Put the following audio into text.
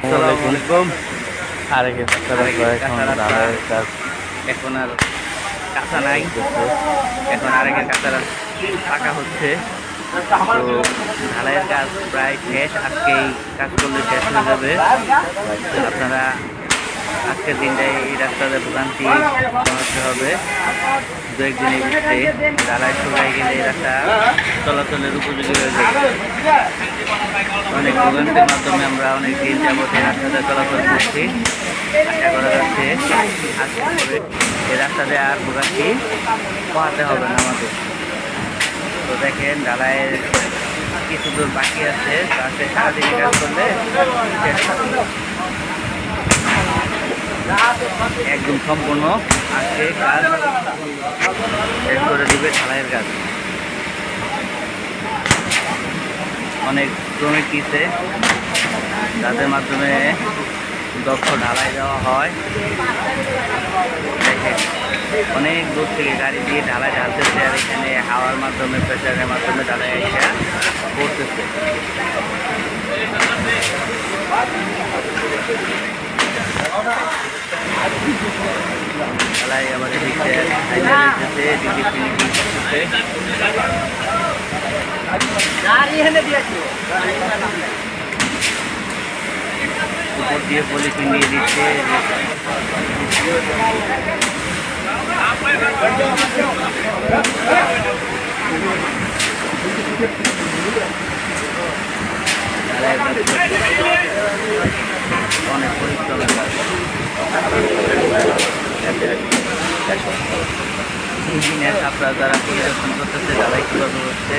আসসালামাইকুম। এখন আর কাঁচা নাই, এখন আরেকের কাঁচা পাকা হচ্ছে। তো ঢালাইয়ের কাজ প্রায় শেষ, আজকেই কাজ করলে শেষ হয়ে যাবে। আপনারা আজকের দিনটাই এই রাস্তাতে ভোগান্তি কমাতে হবে। দু একদিনের ভিতরে ঢালাই শুকাই গেলে এই রাস্তা চলাচলের উপযোগী হয়ে যাবে। অনেক ভোগান্তির মাধ্যমে আমরা অনেক দিন যাবত এই রাস্তাতে চলাচল করছি। আশা করা যাচ্ছে আজকে করে এই রাস্তাতে আর ভোগান্তি পোহাতে হবে না আমাদের। তো দেখেন ঢালাইয়ের কিছু দূর বাকি আছে, আজকে সারাদিনে কাজ করলে একদম সম্পূর্ণ আজকে কাজ শেষ করে দিবে ঢালাইয়ের কাজ। অনেক শ্রমিক দিচ্ছে, যাদের মাধ্যমে দক্ষ ঢালাই দেওয়া হয়। দেখেন অনেক দূর থেকে গাড়ি দিয়ে ঢালাই ঢালতেছে, আর এখানে হাওয়ার মাধ্যমে প্রেসারের মাধ্যমে ঢালাই এসে পড়তেছে। ঢালাই আমাদের দিকে উপর দিয়ে পলিথিন দিয়ে দিচ্ছে। অনেক পরিশ্রমের কাজ। ইঞ্জিনিয়ার আপনারা যারা পরিদর্শন করতেছে তারাই কীভাবে হচ্ছে